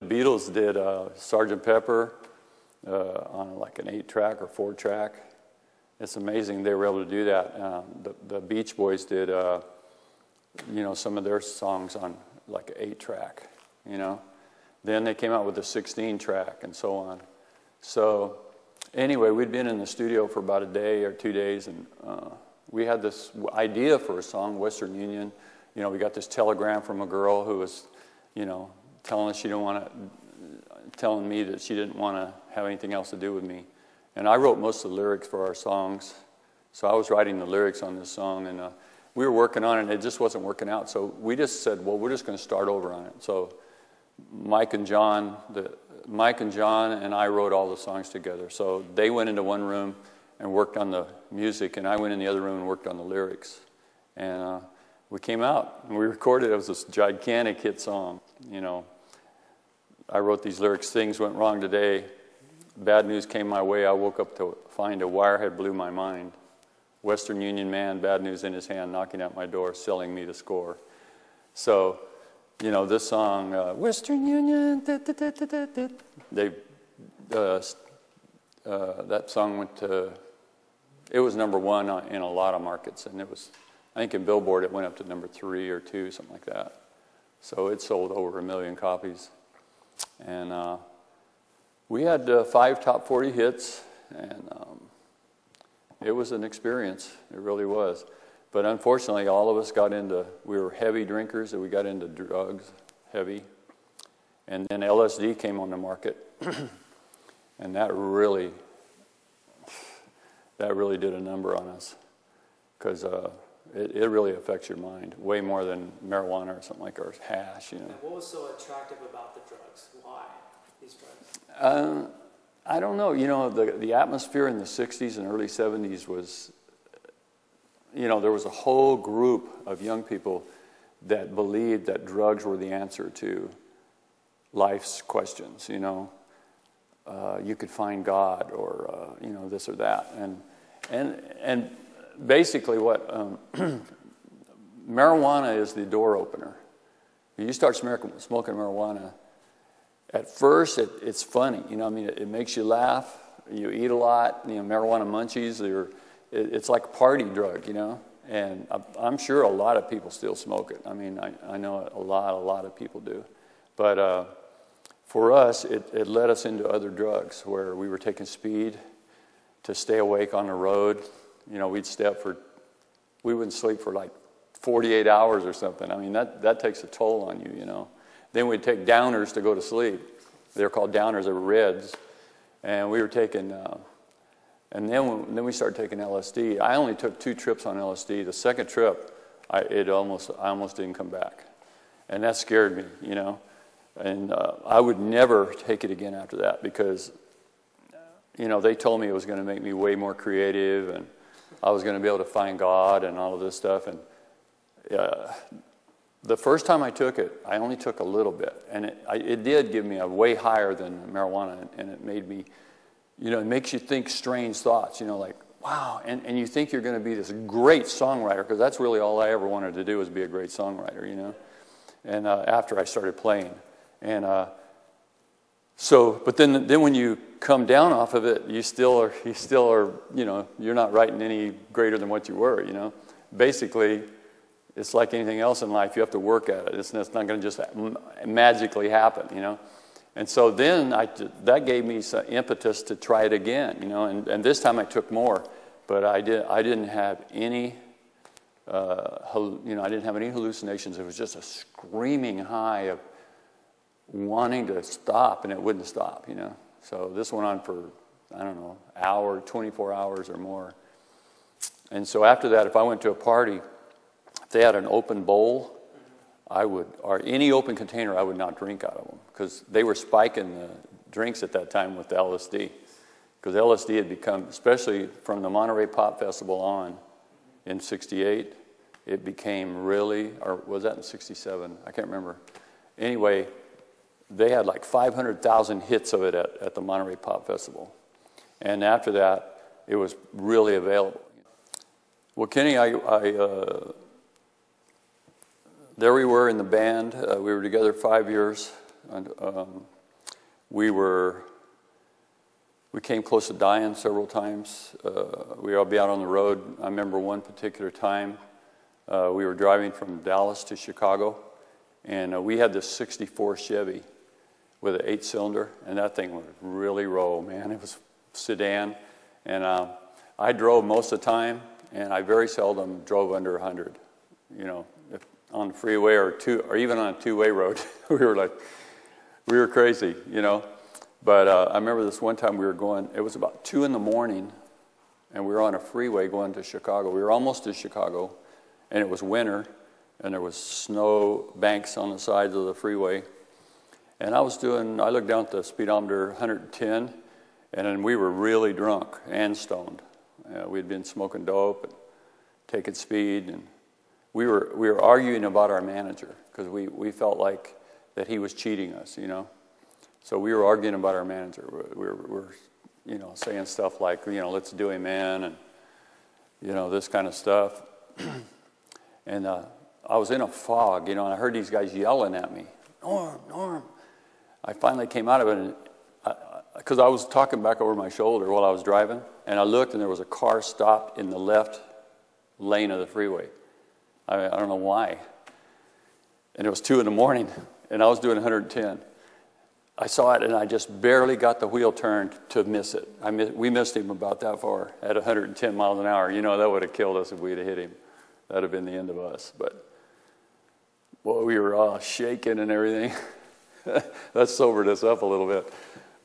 Beatles did Sgt. Pepper on like an 8-track or 4-track. It's amazing they were able to do that. The Beach Boys did, you know, some of their songs on like an 8-track, you know. Then they came out with a 16-track and so on. So anyway, we'd been in the studio for about a day or 2 days, and we had this idea for a song, Western Union. You know, we got this telegram from a girl who was, you know, telling me that she didn't want to have anything else to do with me. And I wrote most of the lyrics for our songs. So I was writing the lyrics on this song, and we were working on it, and it just wasn't working out. So we just said, well, we're just going to start over on it. So Mike and John and I wrote all the songs together. So they went into one room and worked on the music, and I went in the other room and worked on the lyrics. And we came out, and we recorded it. It was this gigantic hit song. You know, I wrote these lyrics: things went wrong today. Bad news came my way. I woke up to find a wire had blew my mind. Western Union man, bad news in his hand, knocking at my door, selling me the score. So, you know, this song, Western Union, that song went to, it was #1 in a lot of markets, and it was, I think in Billboard it went up to #3 or 2, something like that. So it sold over 1 million copies. And we had 5 top 40 hits, and it was an experience. It really was. But unfortunately, all of us we were heavy drinkers, and we got into drugs, heavy. And then LSD came on the market, and that really did a number on us, because it really affects your mind way more than marijuana or something like, or hash, you know. And what was so attractive about the drugs? Why these drugs? I don't know. You know, the atmosphere in the 60s and early 70s was, you know, there was a whole group of young people that believed that drugs were the answer to life's questions, you know. You could find God, or, you know, this or that. And basically what marijuana is the door opener. You start smoking marijuana, at first it's funny, you know. I mean, it makes you laugh. You eat a lot, you know, marijuana munchies. It's like a party drug, you know. And I'm sure a lot of people still smoke it. I mean, I know a lot of people do. But for us, it led us into other drugs, where we were taking speed to stay awake on the road. You know, we wouldn't sleep for like 48 hours or something. I mean, that takes a toll on you, you know. Then we'd take downers to go to sleep. They were called downers, they were Reds. And we were taking, and then we started taking LSD. I only took 2 trips on LSD. The second trip, I almost didn't come back. And that scared me, you know. And I would never take it again after that, because, you know, they told me it was going to make me way more creative, and I was going to be able to find God and all of this stuff. And the first time I took it, I only took a little bit, and it did give me a way higher than marijuana, and it made me, you know, it makes you think strange thoughts, you know, like, wow, and you think you're going to be this great songwriter, because that's really all I ever wanted to do, was be a great songwriter, you know. And after I started playing, and but then when you come down off of it, you still are, you know, you're not writing any greater than what you were, you know. Basically, it's like anything else in life. You have to work at it. It's not going to just magically happen, you know. And so then that gave me some impetus to try it again, you know. And this time I took more, but I didn't have any, you know, I didn't have any hallucinations. It was just a screaming high of wanting to stop, and it wouldn't stop, you know. So this went on for, I don't know, hour, 24 hours or more. And so after that, if I went to a party, if they had an open bowl, or any open container, I would not drink out of them, because they were spiking the drinks at that time with the LSD. Because LSD had become, especially from the Monterey Pop Festival on in '68, it became really, or was that in '67? I can't remember. Anyway, they had like 500,000 hits of it at the Monterey Pop Festival. And after that, it was really available. Well, Kenny, there we were in the band. We were together 5 years. And, we came close to dying several times. We would be out on the road. I remember one particular time, we were driving from Dallas to Chicago, and we had this 64 Chevy with an 8-cylinder, and that thing would really roll, man. It was sedan, and I drove most of the time, and I very seldom drove under 100. You know, if on the freeway or even on a two-way road, we were crazy, you know. But I remember this one time we were going. It was about 2 in the morning, and we were on a freeway going to Chicago. We were almost to Chicago, and it was winter, and there was snow banks on the sides of the freeway. And I looked down at the speedometer, 110, and then we were really drunk and stoned. We'd been smoking dope and taking speed, and we were arguing about our manager because we felt like that he was cheating us, you know. So we were arguing about our manager. We were you know, saying stuff like, you know, let's do him in, and you know, this kind of stuff. And I was in a fog, you know, and I heard these guys yelling at me, Norm. I finally came out of it, because I was talking back over my shoulder while I was driving, and I looked, and there was a car stopped in the left lane of the freeway. I don't know why. And it was 2 in the morning, and I was doing 110. I saw it, and I just barely got the wheel turned to miss it. We missed him about that far at 110 miles an hour. You know, that would have killed us if we'd have hit him. That would have been the end of us. But, well, we were all shaking and everything. That sobered us up a little bit.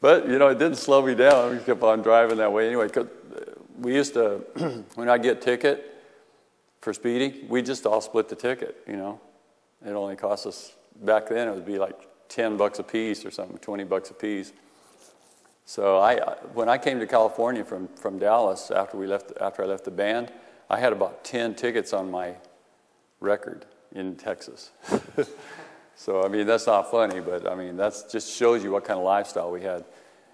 But, you know, it didn't slow me down. We kept on driving that way anyway. 'Cause we used to, when I get a ticket for speeding, we just all split the ticket, you know. It only cost us, back then it would be like $10 a piece or something, $20 a piece. So when I came to California from Dallas after I left the band, I had about 10 tickets on my record in Texas. So I mean, that's not funny, but I mean, that just shows you what kind of lifestyle we had.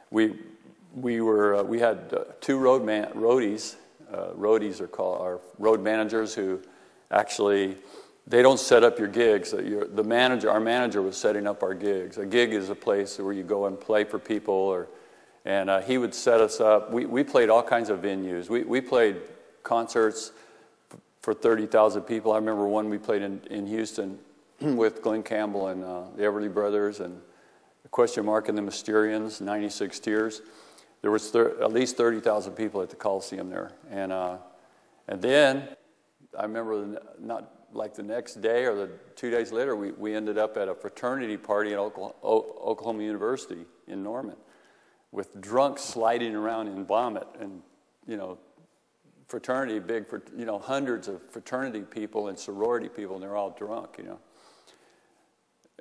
We had 2 roadies. Roadies are called our road managers, who actually, they don't set up your gigs. Our manager was setting up our gigs. A gig is a place where you go and play for people, and he would set us up. We played all kinds of venues. We played concerts for 30,000 people. I remember one we played in Houston with Glenn Campbell and the Everly Brothers and Question Mark and the Mysterians, 96 Tears. There was at least 30,000 people at the Coliseum there. And then I remember not like the next day or the 2 days later, we ended up at a fraternity party at Oklahoma University in Norman with drunks sliding around in vomit, and, you know, fraternity, hundreds of fraternity people and sorority people, and they're all drunk, you know.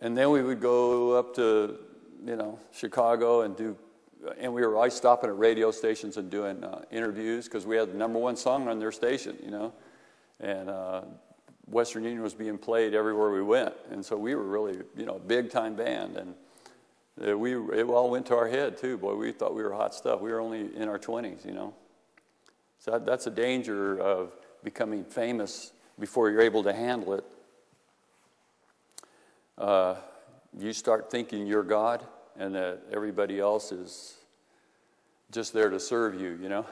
And then we would go up to, you know, Chicago and we were always stopping at radio stations and doing interviews, because we had the #1 song on their station, you know. And Western Union was being played everywhere we went. And so we were really, you know, a big-time band. And it all went to our head, too. Boy, we thought we were hot stuff. We were only in our 20s, you know. So that's a danger of becoming famous before you're able to handle it. You start thinking you're God and that everybody else is just there to serve you, you know.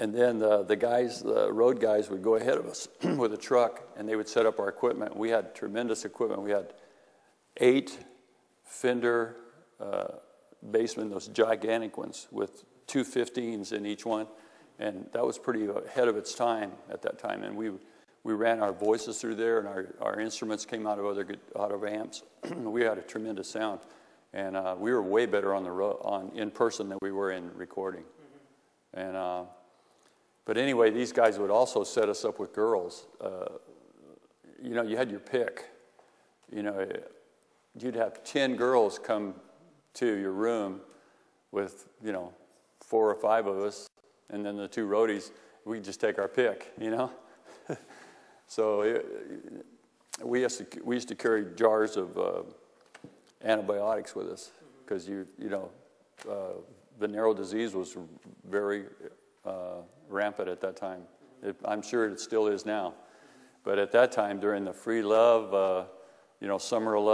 And then the road guys would go ahead of us with a truck, and they would set up our equipment. We had tremendous equipment. We had 8 Fender Bassmen, those gigantic ones, with 2 15s in each one. And that was pretty ahead of its time at that time. And we ran our voices through there, and our instruments came out of amps. We had a tremendous sound. And we were way better in person than we were in recording. Mm-hmm. And but anyway, these guys would also set us up with girls. You know, you had your pick. You know, you'd have 10 girls come to your room with, you know, 4 or 5 of us, and then the 2 roadies. We'd just take our pick, you know. So we used to carry jars of antibiotics with us, because you know, venereal disease was very rampant at that time. I'm sure it still is now, but at that time, during the free love you know, some are 11.